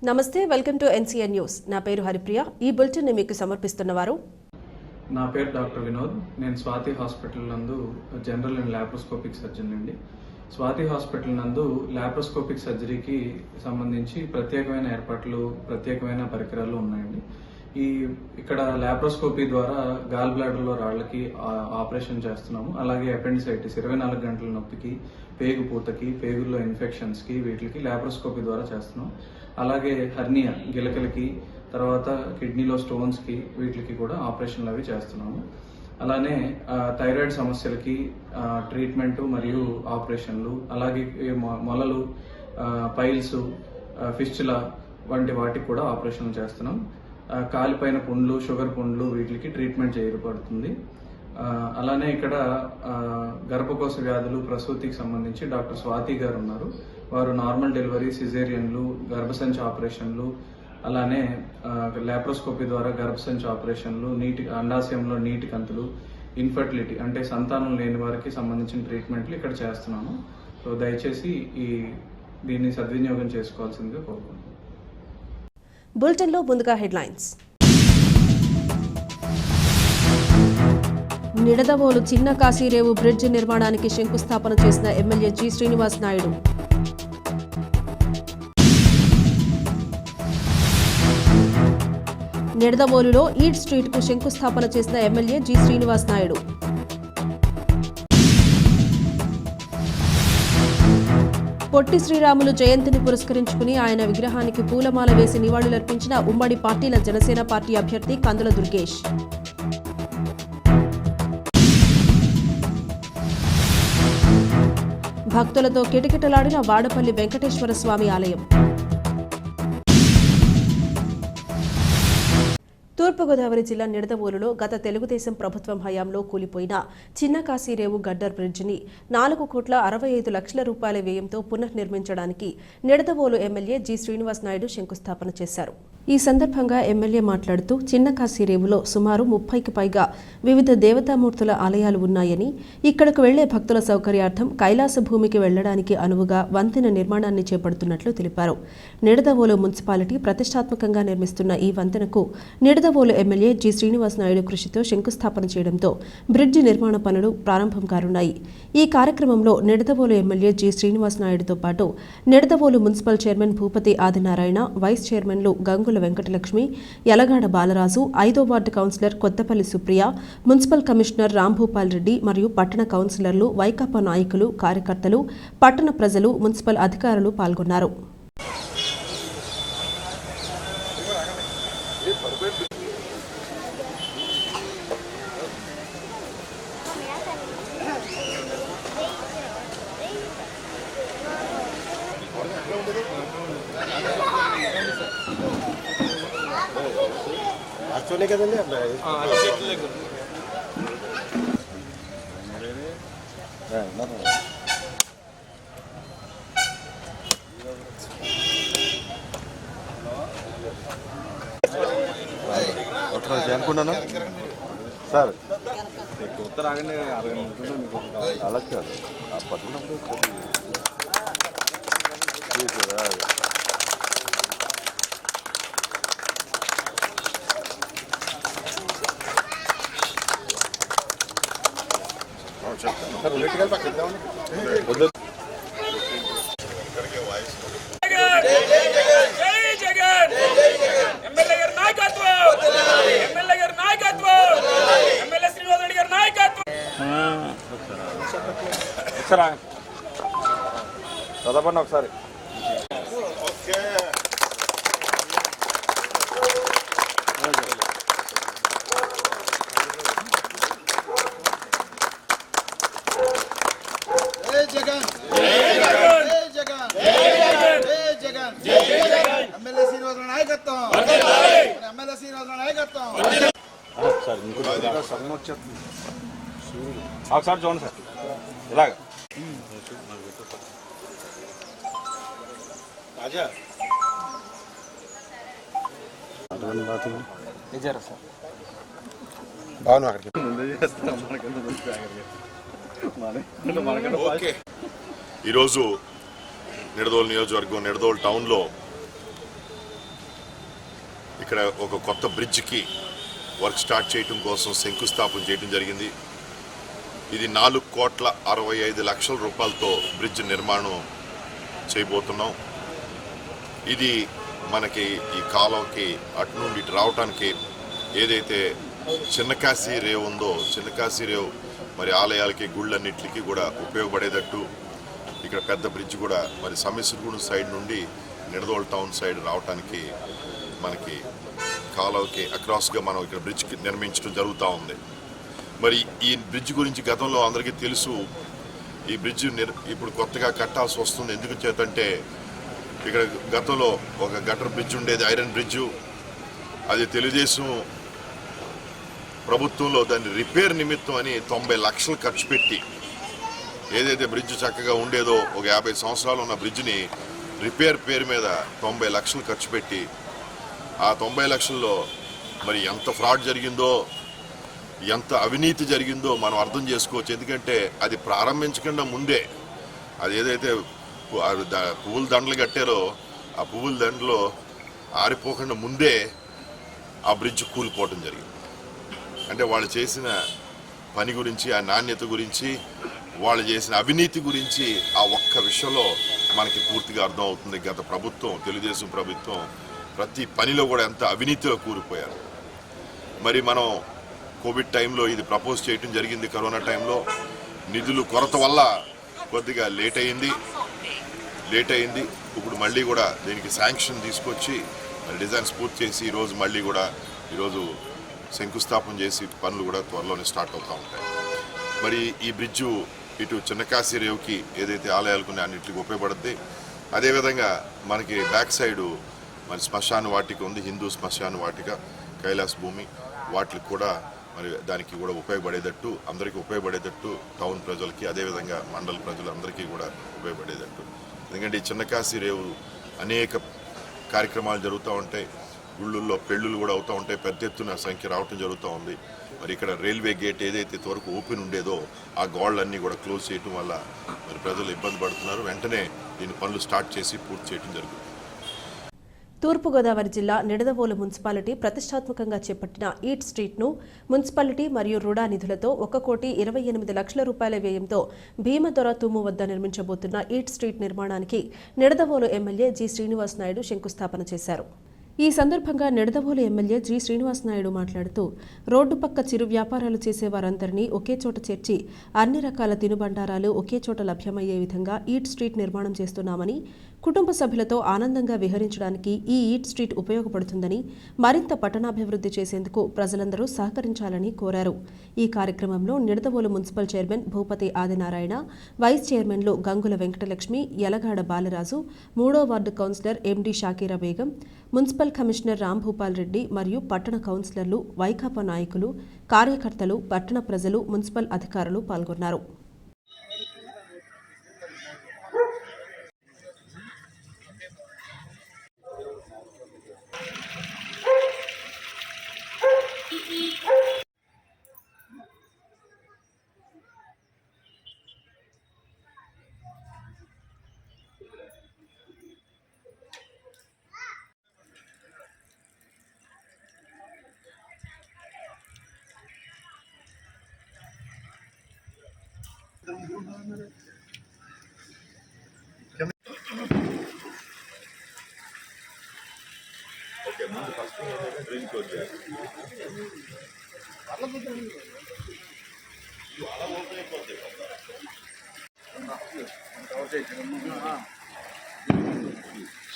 నమస్తే, welcome to NCN news. నా పేరు హరిప్రియ. ఈ బులెటిన్ ని మీకు సమర్పిస్తున్నవారు. నా పేరు డాక్టర్ వినోద్. నేను స్వాతి హాస్పిటల్ నందు జనరల్ అండ్ లాప్రోస్కోపిక్ సర్జన్ అండి. స్వాతి హాస్పిటల్ నందు లాప్రోస్కోపిక్ సర్జరీకి సంబంధించి ప్రత్యేకమైన ఏర్పాట్లు, ప్రత్యేకమైన పరికరాలు ఉన్నాయండి. ఇక్కడ లాప్రోస్కోపీ ద్వారా గాల్ బ్లాడర్లో రాళ్లకి ఆపరేషన్ చేస్తున్నాము. అలాగే అపెండిసైటిస్ 24 గంటల నొప్పికి, పేగు పూతకి, పేగుల్లో ఇన్ఫెక్షన్స్కి వీటికి లాప్రోస్కోపీ ద్వారా చేస్తున్నాం. అలాగే హర్నియా గిలకలకి, తర్వాత కిడ్నీలో స్టోన్స్కి వీటికి కూడా ఆపరేషన్లు అవి చేస్తున్నాము. అలానే థైరాయిడ్ సమస్యలకి ట్రీట్మెంటు మరియు ఆపరేషన్లు, అలాగే మొలలు, పైల్స్, ఫిస్చులా వంటి వాటికి కూడా ఆపరేషన్లు చేస్తున్నాం. కాలిపైన పుండ్లు, షుగర్ పుండ్లు వీటికి ట్రీట్మెంట్ చేయబడుతుంది. అలానే ఇక్కడ గర్భకోశ వ్యాధులు, ప్రసూతికి సంబంధించి డాక్టర్ స్వాతి గారు ఉన్నారు. వారు నార్మల్ డెలివరీ, సిజేరియన్లు, గర్భసంచి ఆపరేషన్లు, అలానే లాప్రోస్కోపీ ద్వారా గర్భసంచి ఆపరేషన్లు, అండాశయంలో నీటి కంతులు, ఇన్ఫర్టిలిటీ అంటే సంతానం లేని వారికి సంబంధించిన ట్రీట్మెంట్లు ఇక్కడ చేస్తున్నాము. సో దయచేసి దీన్ని సద్వినియోగం చేసుకోవాల్సిందిగా కోరుకుంటున్నాను. బులెటిన్లో ముందుగా హెడ్లైన్స్. నిడదవోలు చిన్న కాశీరేవు బ్రిడ్జ్ నిర్మాణానికి శంకుస్థాపన చేసిన ఎమ్మెల్యే జి శ్రీనివాస్ నాయుడు. నిడదవోలులో ఈడ్ స్ట్రీట్కు శంకుస్థాపన చేసిన ఎమ్మెల్యే జి శ్రీనివాస్ నాయుడు. పొట్టి శ్రీరాములు జయంతిని పురస్కరించుకుని ఆయన విగ్రహానికి పూలమాల వేసి నివాళులర్పించిన ఉమ్మడి పార్టీల జనసేన పార్టీ అభ్యర్థి కందుల దుర్గేష్. భక్తులతో కిటకిటలాడిన వాడపల్లి వెంకటేశ్వర స్వామి ఆలయం. తూర్పుగోదావరి జిల్లా నిడదవోలులో గత తెలుగుదేశం ప్రభుత్వం హయాంలో కూలిపోయిన చిన్న కాశీరేవు గడ్డర్ బ్రిడ్జిని 4,65,00,000 రూపాయల వ్యయంతో పునర్నిర్మించడానికి నిడదవోలు ఎమ్మెల్యే జి శ్రీనివాస్ నాయుడు శంకుస్థాపన చేశారు. ఈ సందర్భంగా ఎమ్మెల్యే మాట్లాడుతూ చిన్న కాశీరేవులో సుమారు 30కి పైగా వివిధ దేవతామూర్తుల ఆలయాలు ఉన్నాయని, ఇక్కడకు వెళ్లే భక్తుల సౌకర్యార్థం కైలాస భూమికి వెళ్లడానికి అనువుగా వంతెన నిర్మాణాన్ని చేపడుతున్నట్లు తెలిపారు. నిడదవోలు మున్సిపాలిటీ ప్రతిష్టాత్మకంగా నిర్మిస్తున్న ఈ వంతెనకు నిడదవోలు ఎమ్మెల్యే జి శ్రీనివాస్ నాయుడు కృషితో శంకుస్థాపన చేయడంతో బ్రిడ్జి నిర్మాణ పనులు ప్రారంభం కానున్నాయి. ఈ కార్యక్రమంలో నిడదవోలు ఎమ్మెల్యే జి శ్రీనివాస్ నాయుడుతో పాటు Nidadavolu municipal chairman Bhupathi Adinarayana, vice చైర్మన్లు గంగుల వెంకటలక్ష్మి, యలగాడ బాలరాజు, 5వ ward councillor Kothapalli Supriya, municipal commissioner Rambhupal Reddy మరియు పట్టణ కౌన్సిలర్లు, వైకాపా నాయకులు, కార్యకర్తలు, పట్టణ ప్రజలు, మున్సిపల్ అధికారులు పాల్గొన్నారు. కదండి అనుకున్నాను సార్. ఉత్తరాగండి 60 నిమిషాలు మీకు అలా కాదు పట్టుకున్నప్పుడు చదవండి ఒకసారి. ఒకసారి చూడండి సార్ ఇలాగ ఈరోజు నిడదవోలు నియోజకవర్గం నిడదవోలు టౌన్లో ఇక్కడ ఒక కొత్త బ్రిడ్జ్కి వర్క్ స్టార్ట్ చేయడం కోసం శంకుస్థాపన చేయడం జరిగింది. ఇది 4,65,00,000 రూపాయలతో బ్రిడ్జ్ నిర్మాణం చేయబోతున్నాం. ఇది మనకి ఈ కాలంకి అటు నుండి ఇటు రావడానికి ఏదైతే చిన్న కాశీ రేవు ఉందో, చిన్న కాశీ రేవు మరి ఆలయాలకి గుళ్ళన్నిటికీ కూడా ఉపయోగపడేటట్టు ఇక్కడ పెద్ద బ్రిడ్జ్ కూడా మరి సమిశ్రగూడెం సైడ్ నుండి నిడదోల్ టౌన్ సైడ్ రావడానికి మనకి కాలువకి అక్రాస్గా మనం ఇక్కడ బ్రిడ్జ్ నిర్మించడం జరుగుతూ ఉంది. మరి ఈ బ్రిడ్జ్ గురించి గతంలో అందరికీ తెలుసు. ఈ బ్రిడ్జ్ ఇప్పుడు కొత్తగా కట్టాల్సి వస్తుంది. ఎందుకు చేతంటే ఇక్కడ గతంలో ఒక గటర్ బ్రిడ్జ్ ఉండేది, ఐరన్ బ్రిడ్జు. అది తెలుగుదేశం ప్రభుత్వంలో దాన్ని రిపేర్ నిమిత్తం అని 90 లక్షలు ఖర్చు పెట్టి ఏదైతే బ్రిడ్జ్ చక్కగా ఉండేదో ఒక 50 సంవత్సరాలు ఉన్న బ్రిడ్జ్ని రిపేర్ పేరు మీద 90 లక్షలు ఖర్చు పెట్టి ఆ 90 లక్షల్లో మరి ఎంత ఫ్రాడ్ జరిగిందో, ఎంత అవినీతి జరిగిందో మనం అర్థం చేసుకోవచ్చు. ఎందుకంటే అది ప్రారంభించకుండా ముందే అది ఏదైతే పువ్వుల దండలు కట్టారో ఆ పువ్వుల దండలో ఆరిపోకుండా ముందే ఆ బ్రిడ్జ్ కూలిపోవడం జరిగింది. అంటే వాళ్ళు చేసిన పని గురించి, ఆ నాణ్యత గురించి, వాళ్ళు చేసిన అవినీతి గురించి ఆ ఒక్క విషయంలో మనకి పూర్తిగా అర్థం అవుతుంది. గత ప్రభుత్వం, తెలుగుదేశం ప్రభుత్వం ప్రతి పనిలో కూడా ఎంత అవినీతిలో కూలిపోయారు. మరి మనం కోవిడ్ టైంలో ఇది ప్రపోజ్ చేయడం జరిగింది. కరోనా టైంలో నిధులు కొరత వల్ల కొద్దిగా లేట్ అయింది. ఇప్పుడు మళ్ళీ కూడా దీనికి శాంక్షన్ తీసుకొచ్చి డిజైన్స్ పూర్తి చేసి ఈరోజు మళ్ళీ కూడా ఈరోజు శంకుస్థాపన చేసి పనులు కూడా త్వరలోనే స్టార్ట్ అవుతూ ఉంటాయి. మరి ఈ బ్రిడ్జు ఇటు చిన్నకాశీ రేవుకి ఏదైతే ఆలయాలకు అన్నింటికి ఉపయోగపడుద్ది. అదేవిధంగా మనకి బ్యాక్ సైడు మరి శ్మశాన వాటిక ఉంది, హిందూ శ్మశాన వాటిక, కైలాస్ భూమి, వాటికి కూడా మరి దానికి కూడా ఉపయోగపడేటట్టు, అందరికీ ఉపయోగపడేటట్టు, టౌన్ ప్రజలకి అదేవిధంగా మండల ప్రజలందరికీ కూడా ఉపయోగపడేటట్టు. ఎందుకంటే ఈ చిన్నకాశీ రేవు అనేక కార్యక్రమాలు జరుగుతూ ఉంటాయి. గుళ్ళల్లో పెళ్ళిళ్ళు కూడా అవుతూ ఉంటాయి. పెద్ద ఎత్తున సంఖ్య రావటం జరుగుతూ ఉంది. మరి ఇక్కడ రైల్వే గేట్ ఏదైతే ఇంతవరకు ఓపెన్ ఉండేదో ఆ గోడలన్నీ కూడా క్లోజ్ చేయడం వల్ల మరి ప్రజలు ఇబ్బంది పడుతున్నారు. వెంటనే దీని పనులు స్టార్ట్ చేసి పూర్తి చేయడం జరుగుతుంది. తూర్పుగోదావరి జిల్లా నిడదవోలు మున్సిపాలిటీ ప్రతిష్టాత్మకంగా చేపట్టిన ఈట్ స్ట్రీట్ను మున్సిపాలిటీ మరియు రుడా నిధులతో 1,28,00,000 రూపాయల వ్యయంతో భీమదొర తుమ్ము వద్ద నిర్మించబోతున్న ఈట్ స్ట్రీట్ నిర్మాణానికి నిడదవోలు ఎమ్మెల్యే జి శ్రీనివాస్ నాయుడు శంకుస్థాపన చేశారు. ఈ సందర్భంగా నిడదవోలు ఎమ్మెల్యే జి శ్రీనివాస్ నాయుడు మాట్లాడుతూ రోడ్డు పక్క చిరు వ్యాపారాలు చేసే వారందరినీ ఒకే చోట చేర్చి అన్ని రకాల తినుబండారాలు ఒకే చోట లభ్యమయ్యే విధంగా ఈట్ స్ట్రీట్ నిర్మాణం చేస్తున్నామని, కుటుంబ సభ్యులతో ఆనందంగా విహరించడానికి ఈ ఈట్ స్ట్రీట్ ఉపయోగపడుతుందని, మరింత పట్టణాభివృద్ధి చేసేందుకు ప్రజలందరూ సహకరించాలని కోరారు. ఈ కార్యక్రమంలో Nidadavolu municipal chairman Bhupathi Adinarayana, vice చైర్మన్లు గంగుల వెంకటలక్ష్మి, యలగాడ బాలరాజు, 3వ ward councillor MD Shakira Begum, municipal commissioner Rambhupal Reddy మరియు పట్టణ కౌన్సిలర్లు, వైకాపా నాయకులు, కార్యకర్తలు, పట్టణ ప్రజలు, మున్సిపల్ అధికారులు పాల్గొన్నారు.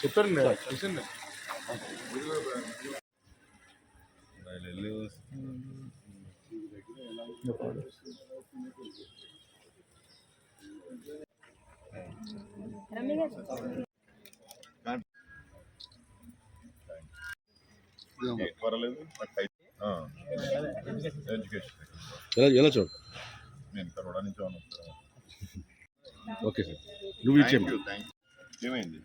చెప్పండి చూసండి. పర్వాలేదు. ఎడ్యుకేషన్ ఎలా చూడు, నేను కరోడా నుంచి ఓకే సార్. నువ్వు ఇచ్చేయండి. ఏమైంది?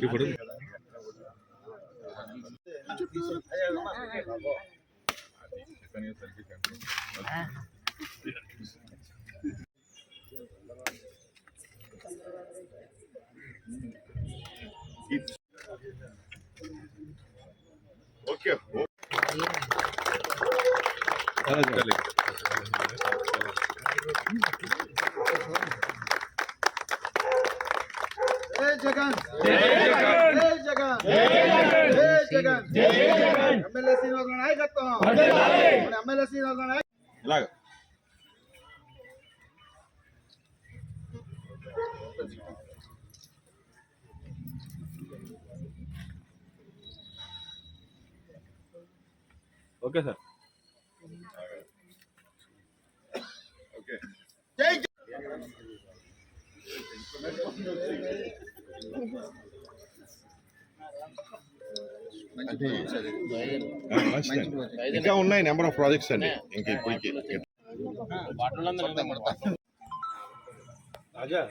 ఇప్పుడు ఓకే జగన్ జగన్ జగన్ జగన్ జగన్ ఎమ్మెల్యే శ్రీనివాస్ నాయకత్వం ఎమ్మెల్యే శ్రీనివాస్ నాయకత్వం ఇలాగ ఓకే సార్ ఓకే జై ఇంకా ఉన్నాయి నెంబర్ ఆఫ్ ప్రాజెక్ట్స్ అండి ఇంకా ఇప్పటికి రాజా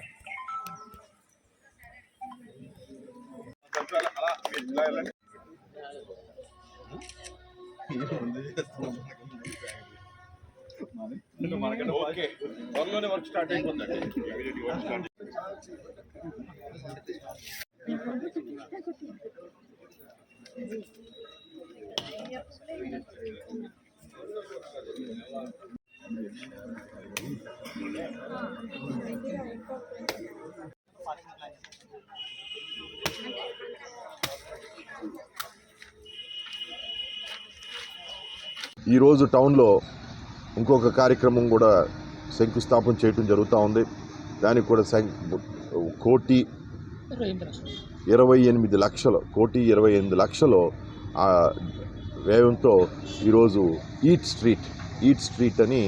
ఓకే త్వరలోనే వర్క్ స్టార్ట్ అయిపోతుందండి ఈరోజు టౌన్లో ఇంకొక కార్యక్రమం కూడా శంకుస్థాపన చేయడం జరుగుతూ ఉంది. దానికి కూడా 1,28 లక్షలు ఆ వ్యయంతో ఈరోజు ఈట్ స్ట్రీట్ అని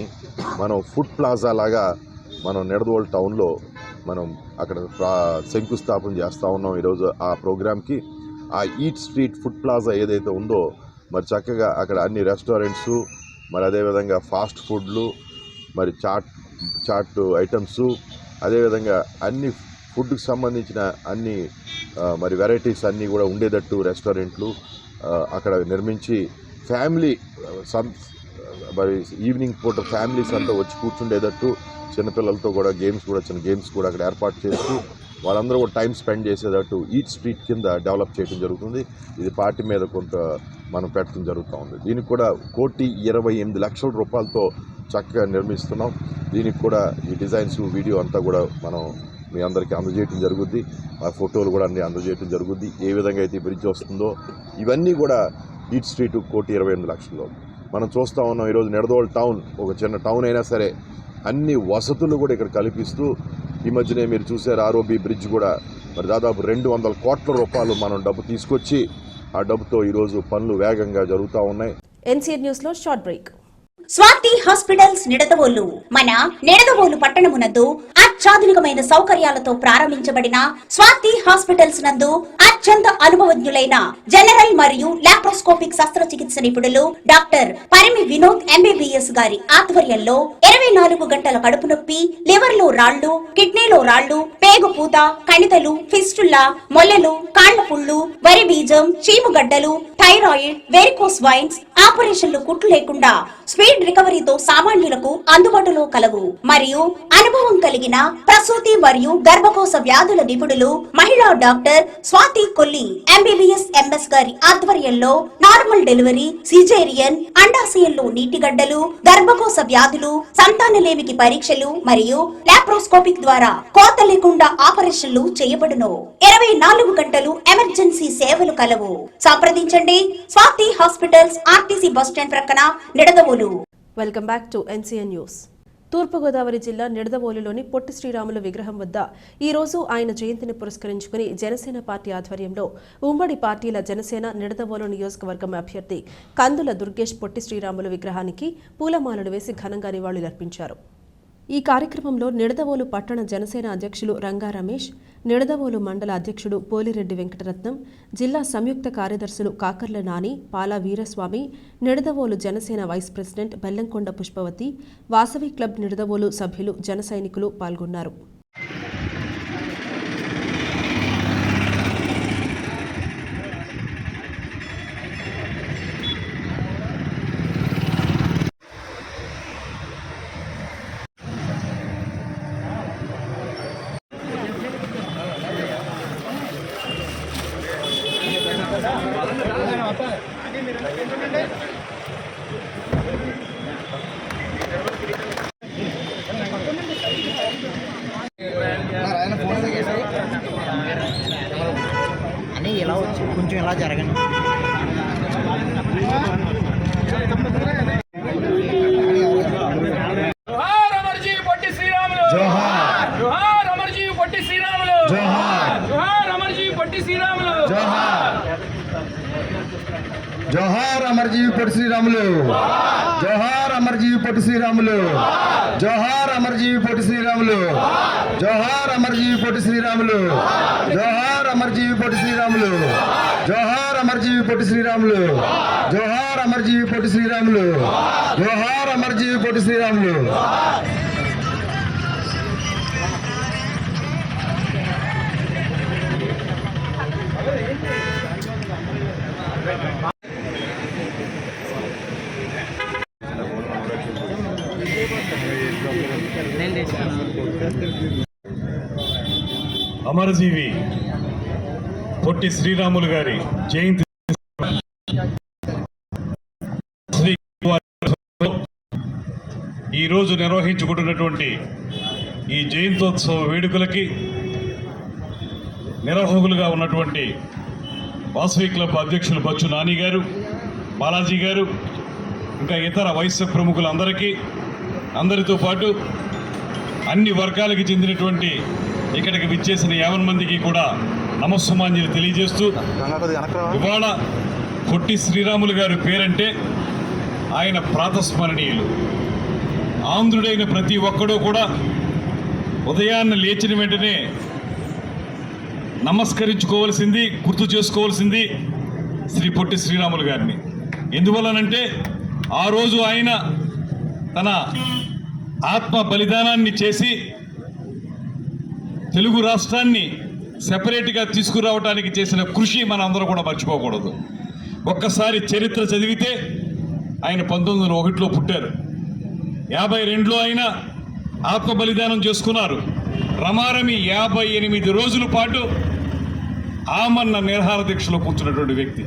మనం ఫుడ్ ప్లాజా లాగా మనం నిడదవోలు టౌన్లో మనం అక్కడ శంకుస్థాపన చేస్తూ ఉన్నాం ఈరోజు ఆ ప్రోగ్రామ్కి. ఆ ఈట్ స్ట్రీట్ ఫుడ్ ప్లాజా ఏదైతే ఉందో మరి చక్కగా అక్కడ అన్ని రెస్టారెంట్స్ మరి అదేవిధంగా ఫాస్ట్ ఫుడ్లు మరి చాట్ ఐటమ్స్ అదేవిధంగా అన్ని ఫుడ్కి సంబంధించిన అన్ని మరి వెరైటీస్ అన్నీ కూడా ఉండేటట్టు రెస్టారెంట్లు అక్కడ నిర్మించి ఫ్యామిలీ మరి ఈవినింగ్ పూట ఫ్యామిలీస్ అంతా వచ్చి కూర్చుండేటట్టు చిన్నపిల్లలతో కూడా చిన్న గేమ్స్ కూడా అక్కడ ఏర్పాటు చేస్తూ వాళ్ళందరూ కూడా టైం స్పెండ్ చేసేటట్టు ఈట్ స్ట్రీట్ కింద డెవలప్ చేయడం జరుగుతుంది. ఇది పార్టీ మీద కొంత మనం పెట్టడం జరుగుతూ ఉంది. దీనికి కూడా 1,28 లక్షల రూపాయలతో చక్కగా నిర్మిస్తున్నాం. దీనికి కూడా ఈ డిజైన్స్ వీడియో అంతా కూడా మనం మీ అందరికీ అందజేయడం జరుగుద్ది. ఆ ఫోటోలు కూడా అన్ని అందజేయడం జరుగుద్ది. ఏ విధంగా అయితే బ్రిడ్జ్ వస్తుందో ఇవన్నీ కూడా ఈట్ స్ట్రీట్ 1,28 లక్షల్లో మనం చూస్తూ ఉన్నాం. ఈరోజు నిడదవోలు టౌన్ ఒక చిన్న టౌన్ అయినా సరే అన్ని వసతులు కూడా ఇక్కడ కల్పిస్తూ ఈ మధ్యనే మీరు చూసారు ఆర్ఓబి బ్రిడ్జ్ కూడా మరి దాదాపు 200 కోట్ల రూపాయలు మనం డబ్బు తీసుకొచ్చి ఆ డబ్బుతో ఈరోజు పనులు వేగంగా జరుగుతూ ఉన్నాయి. ఎన్సీఎన్ న్యూస్లో short break. Swathi hospitals Nidadavolu మన నిడదవోలు పట్టణమునందు అత్యాధునికమైన సౌకర్యాలతో ప్రారంభించబడిన స్వాతి హాస్పిటల్స్ నందు అత్యంత అనుభవజ్ఞులైన జనరల్ మరియు లాప్రోస్కోపిక్ శస్త్రచికిత్స నిపుణులు డాక్టర్ పరిమి వినోద్ ఎంబీబీఎస్ గారి ఆధ్వర్యంలో 24 గంటల కడుపు నొప్పి, లివర్ లో రాళ్లు, కిడ్నీలో రాళ్లు, పేగు పూత, కణితలు, ఫిస్టులా, మొల్లలు, కాళ్ల పుళ్ళు, వరి బీజం, చీముగడ్డలు, థైరాయిడ్, వెరికోస్ వైన్స్ ఆపరేషన్లు కుట్లు లేకుండా స్పీడ్ రికవరీతో సామాన్యులకు అందుబాటులో కలవు. మరియు అనుభవం కలిగిన ప్రసూతి మరియు గర్భకోశ వ్యాధుల నిపుణులు మహిళా doctor Swathi Kolli MBBS MS గారి ఆధ్వర్యంలో నార్మల్ డెలివరీ, సిజేరియన్, అండాశయంలో నీటిగడ్డలు, గర్భకోశ వ్యాధులు, సంతానలేమికి పరీక్షలు మరియు లాప్రోస్కోపిక్ ద్వారా కోత లేకుండా ఆపరేషన్లు చేయబడును. 24 గంటలు ఎమర్జెన్సీ సేవలు కలవు. సంప్రదించండి స్వాతి హాస్పిటల్స్, ఆర్టీసీ బస్టాండ్ ప్రక్కన, Nidadavolu. Welcome back to NCN news. Thoorpu Godavari జిల్లా నిడదవోలులోని పొట్టి శ్రీరాములు విగ్రహం వద్ద ఈ రోజు ఆయన జయంతిని పురస్కరించుకుని జనసేన పార్టీ ఆధ్వర్యంలో ఉమ్మడి పార్టీల జనసేన నిడదవోలు నియోజకవర్గం అభ్యర్థి కందుల దుర్గేష్ పొట్టి శ్రీరాములు విగ్రహానికి పూలమాలలు వేసి ఘనంగా నివాళులర్పించారు. ఈ కార్యక్రమంలో నిడదవోలు పట్టణ జనసేన అధ్యక్షులు రంగా రమేష్, నిడదవోలు మండల అధ్యక్షుడు పోలిరెడ్డి వెంకటరత్నం, జిల్లా సంయుక్త కార్యదర్శులు Kakarla Nani, Pala Veeraswamy, Nidadavolu Janasena vice president Bellamkonda Pushpavathi, Vasavi club Nidadavolu సభ్యులు, జన సైనికులు పాల్గొన్నారు. శ్రీరాములు జోహార్ అమరజీవి పొట్టి శ్రీరాములు జోహార్ అమరజీవి పొట్టి శ్రీరాములు జోహార్ అమరజీవి పొట్టి శ్రీరాములు జోహార్ అమరజీవి పొట్టి శ్రీరాములు జోహార్ అమరజీవి పొట్టి శ్రీరాములు జోహార్ అమరజీవి పొట్టి శ్రీరాములు జోహార్ అమరజీవి పొట్టి శ్రీరాములు అమరజీవి పొట్టి శ్రీరాములు గారి జయంతి ఈరోజు నిర్వహించుకుంటున్నటువంటి ఈ జయంతోత్సవ వేడుకలకి నిర్వాహకులుగా ఉన్నటువంటి వాసవి క్లబ్ అధ్యక్షులు బచ్చు నాని గారు, బాలాజీ గారు, ఇంకా ఇతర వయస్సు ప్రముఖులందరికీ, అందరితో పాటు అన్ని వర్గాలకు చెందినటువంటి ఇక్కడికి విచ్చేసిన 50 మందికి కూడా నమస్సుమాంజలి తెలియజేస్తూ, ఇవాళ పొట్టి శ్రీరాములు గారి పేరంటే ఆయన ప్రాతస్మరణీయులు. ఆంధ్రుడైన ప్రతి ఒక్కడూ కూడా ఉదయాన్నే లేచిన వెంటనే నమస్కరించుకోవాల్సింది, గుర్తు చేసుకోవాల్సింది శ్రీ పొట్టి శ్రీరాములు గారిని. ఎందువల్లనంటే ఆ రోజు ఆయన తన ఆత్మ బలిదానాన్ని చేసి తెలుగు రాష్ట్రాన్ని సెపరేట్గా తీసుకురావడానికి చేసిన కృషి మనందరూ కూడా మర్చిపోకూడదు. ఒక్కసారి చరిత్ర చదివితే ఆయన 1901లో పుట్టారు, 52లో ఆయన ఆత్మ బలిదానం చేసుకున్నారు. రమారమి 58 రోజుల పాటు ఆమరణ నిరాహార దీక్షలో కూర్చున్నటువంటి వ్యక్తి.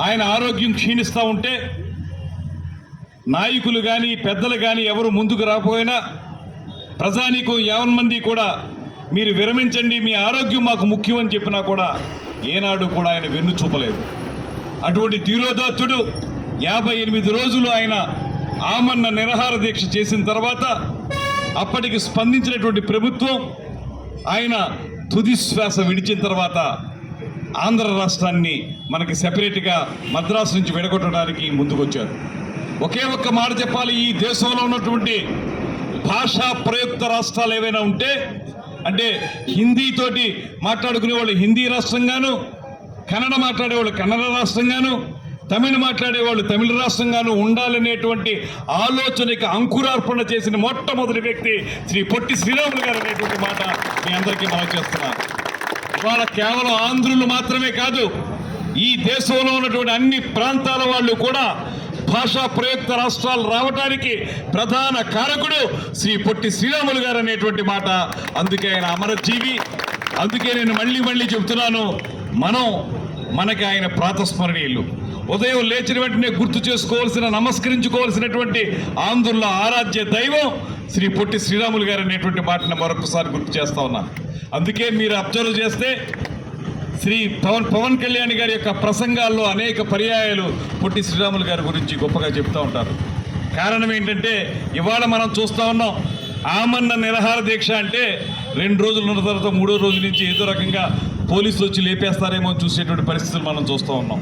ఆయన ఆరోగ్యం క్షీణిస్తూ ఉంటే నాయకులు కానీ పెద్దలు కానీ ఎవరు ముందుకు రాకపోయినా ప్రజానీకం 50 మంది కూడా మీరు విరమించండి, మీ ఆరోగ్యం మాకు ముఖ్యం అని చెప్పినా కూడా ఏనాడు కూడా ఆయన వెన్ను చూపలేదు. అటువంటి ధీరోదాత్తుడు 58 రోజులు ఆయన ఆమరణ నిరాహార దీక్ష చేసిన తర్వాత అప్పటికి స్పందించినటువంటి ప్రభుత్వం ఆయన తుది శ్వాస విడిచిన తర్వాత ఆంధ్ర రాష్ట్రాన్ని మనకి సెపరేట్గా మద్రాసు నుంచి విడగొట్టడానికి ముందుకొచ్చారు. ఒకే ఒక్క మాట చెప్పాలి, ఈ దేశంలో ఉన్నటువంటి భాషా ప్రయుక్త రాష్ట్రాలు ఏవైనా ఉంటే అంటే హిందీతోటి మాట్లాడుకునే వాళ్ళు హిందీ రాష్ట్రంగాను, కన్నడ మాట్లాడేవాళ్ళు కన్నడ రాష్ట్రంగాను, తమిళ మాట్లాడేవాళ్ళు తమిళ రాష్ట్రంగాను ఉండాలనేటువంటి ఆలోచనకి అంకురార్పణ చేసిన మొట్టమొదటి వ్యక్తి శ్రీ పొట్టి శ్రీరాములు గారు అనేటువంటి మాట మీ అందరికీ మనం చేస్తున్నాను. ఇవాళ కేవలం ఆంధ్రులు మాత్రమే కాదు, ఈ దేశంలో ఉన్నటువంటి అన్ని ప్రాంతాల వాళ్ళు కూడా భాషా ప్రయుక్త రాష్ట్రాలు రావడానికి ప్రధాన కారకుడు శ్రీ పొట్టి శ్రీరాములు గారు అనేటువంటి మాట. అందుకే ఆయన అమరజీవి. అందుకే నేను మళ్ళీ చెబుతున్నాను, మనకి ఆయన ప్రాతస్మరణీయులు. ఉదయం లేచిన వెంటనే గుర్తు చేసుకోవాల్సిన, నమస్కరించుకోవాల్సినటువంటి ఆంధ్రుల ఆరాధ్య దైవం శ్రీ పొట్టి శ్రీరాములు గారు అనేటువంటి మాటను మరొకసారి గుర్తు చేస్తా ఉన్నాను. అందుకే మీరు అబ్జర్వ్ చేస్తే శ్రీ పవన్ కళ్యాణ్ గారి యొక్క ప్రసంగాల్లో అనేక పర్యాయాలు పొట్టి శ్రీరాములు గారి గురించి గొప్పగా చెప్తూ ఉంటారు. కారణం ఏంటంటే ఇవాళ మనం చూస్తూ ఉన్నాం, ఆమరణ నిరాహార దీక్ష అంటే 2 రోజులు ఉన్న తర్వాత 3వ రోజు నుంచి ఏదో రకంగా పోలీసులు వచ్చి లేపేస్తారేమో చూసేటువంటి పరిస్థితులు మనం చూస్తూ ఉన్నాం.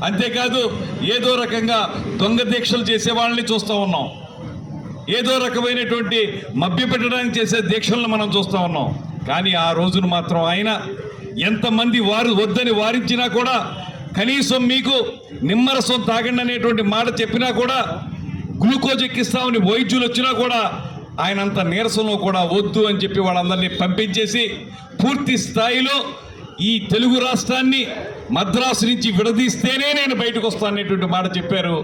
అంతేకాదు ఏదో రకంగా దొంగ దీక్షలు చేసే వాళ్ళని చూస్తూ ఉన్నాం, ఏదో రకమైనటువంటి మభ్యపెట్టడానికి చేసే దీక్షలను మనం చూస్తూ ఉన్నాం. కానీ ఆ రోజును మాత్రం ఆయన ఎంతమంది వారు వద్దని వారించినా కూడా, కనీసం మీకు నిమ్మరసం తాగండి అనేటువంటి మాట చెప్పినా కూడా, గ్లూకోజ్ ఎక్కిస్తామని వైద్యులు వచ్చినా కూడా ఆయన అంత నీరసంలో కూడా వద్దు అని చెప్పి వాళ్ళందరినీ పంపించేసి పూర్తి స్థాయిలో ఈ తెలుగు రాష్ట్రాన్ని మద్రాసు నుంచి విడదీస్తేనే నేను బయటకు వస్తాను అనేటువంటి మాట చెప్పారు.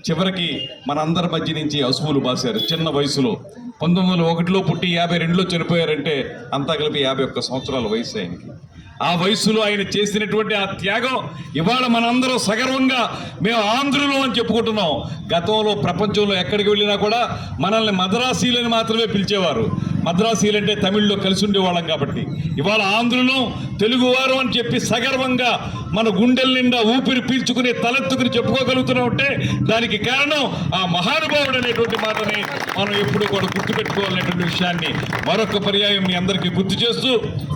చివరికి మనందరి మధ్య నుంచి అసువులు బాసారు. చిన్న వయసులో 1901లో పుట్టి 52లో చనిపోయారంటే అంతా కలిపి 51 సంవత్సరాల వయసు ఆయనకి. ఆ వయసులో ఆయన చేసినటువంటి ఆ త్యాగం ఇవాళ మనందరం సగర్వంగా మేము ఆంధ్రులు అని చెప్పుకుంటున్నాం. గతంలో ప్రపంచంలో ఎక్కడికి వెళ్ళినా కూడా మనల్ని మద్రాసీలని మాత్రమే పిలిచేవారు. మద్రాసీలంటే తమిళ్లో కలిసి ఉండేవాళ్ళం కాబట్టి ఇవాళ ఆంధ్రులు తెలుగువారు అని చెప్పి సగర్వంగా మన గుండెల నిండా ఊపిరి పీల్చుకుని తలెత్తుకుని చెప్పుకోగలుగుతున్నామంటే దానికి కారణం ఆ మహానుభావుడు అనేటువంటి మాటని మనం ఎప్పుడూ కూడా గుర్తుపెట్టుకోవాలనేటువంటి విషయాన్ని మరొక పర్యాయం మీ అందరికీ గుర్తు చేస్తూ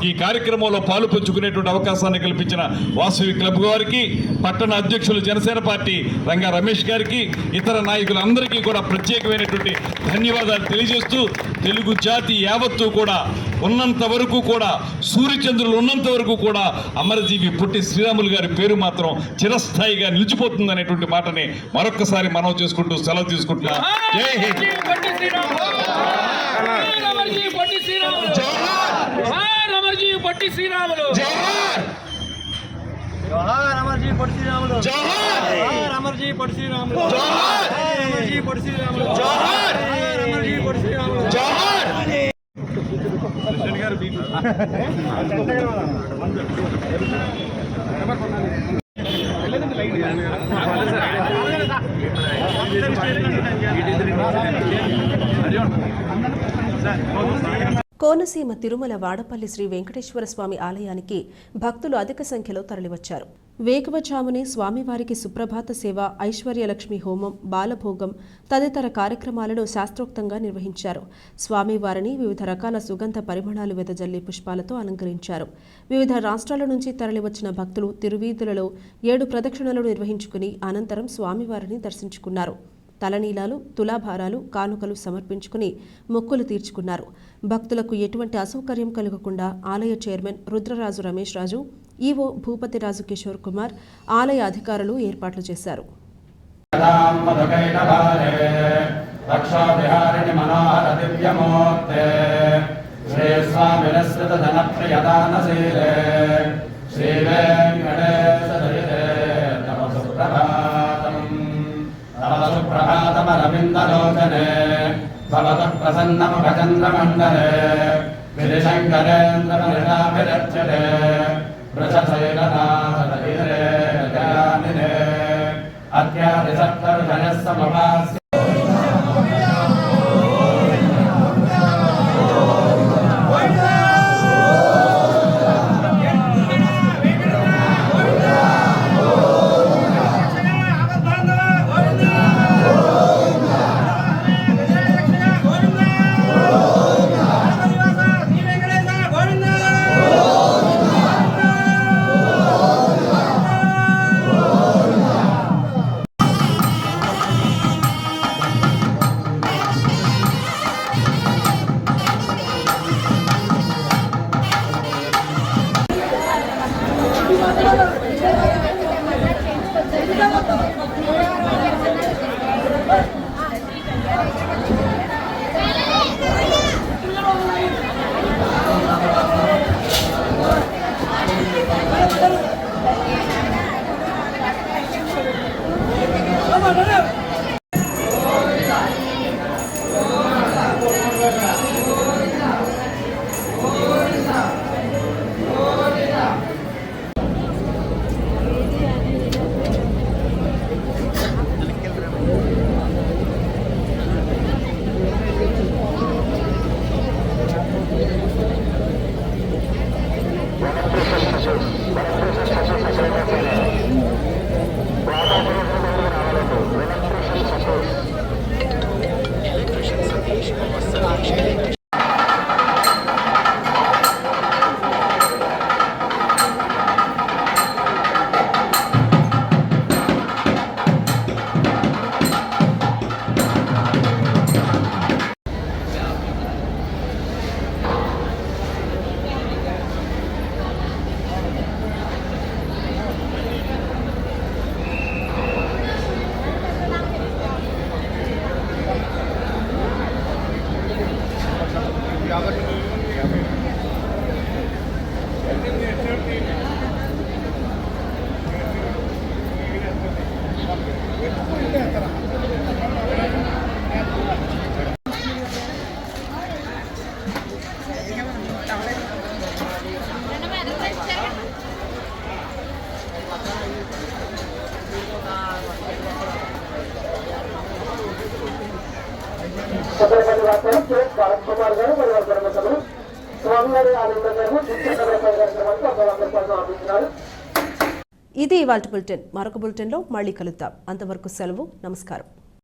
ఈ కార్యక్రమంలో పాలు పంచుకునేటువంటి అవకాశాన్ని కల్పించిన వాసవి క్లబ్ వారికి, పట్టణ అధ్యక్షులు జనసేన పార్టీ రంగా రమేష్ గారికి, ఇతర నాయకులందరికీ కూడా ప్రత్యేకమైనటువంటి ధన్యవాదాలు తెలియజేస్తూ తెలుగు జాతి యావత్తు కూడా ఉన్నంత వరకు కూడా, సూర్యచంద్రులు ఉన్నంత వరకు కూడా అమరజీవి పొట్టి శ్రీరాములు గారి పేరు మాత్రం చిరస్థాయిగా నిలిచిపోతుంది అనేటువంటి మాటని మరొక్కసారి మనం చేసుకుంటూ సెలవు తీసుకుంటున్నాం. జై హింద్. కోనసీమ తిరుమల వాడపల్లి శ్రీ వెంకటేశ్వర స్వామి ఆలయానికి భక్తులు అధిక సంఖ్యలో తరలివచ్చారు. వేకువజామునే స్వామివారికి సుప్రభాత సేవ, ఐశ్వర్యలక్ష్మి హోమం, బాలభోగం తదితర కార్యక్రమాలను శాస్త్రోక్తంగా నిర్వహించారు. స్వామివారిని వివిధ రకాల సుగంధ పరిమళాలు వెదజల్లి పుష్పాలతో అలంకరించారు. వివిధ రాష్ట్రాల నుంచి తరలివచ్చిన భక్తులు తిరువీధులలో 7 ప్రదక్షిణలు నిర్వహించుకుని అనంతరం స్వామివారిని దర్శించుకున్నారు. తలనీలాలు, తులాభారాలు, కానుకలు సమర్పించుకుని మొక్కులు తీర్చుకున్నారు. భక్తులకు ఎటువంటి అసౌకర్యం కలగకుండా ఆలయ చైర్మన్ రుద్రరాజు రమేష్ రాజు, ఈవో భూపతిరాజు కిషోర్ కుమార్, ఆలయ అధికారులు ఏర్పాట్లు చేశారు. సుప్రభాతమరవిందలోచనే భవత ప్రసన్నముఖచంద్రమండలే విధిశంకరేంద్రమనిషాభిరక్షతే వృషశైలనాథీరే గజానినే అత్యాదిసప్తరుషయస్సముపాస్య చంద్రపల్లి వార్తలు కె భారత్ కుమార్ గారు మరియు వారి కుటుంబ సభ్యులు స్వామివారి ఆలయంలో జరిగిన నిత్య కార్యక్రమానికి అందరూ ఆపించినారు. ఇది ఇవాల్టి బులెటిన్. మరొక బులెటిన్లో మళ్ళీ కలుద్దాం. అంతవరకు సెలవు. నమస్కారం.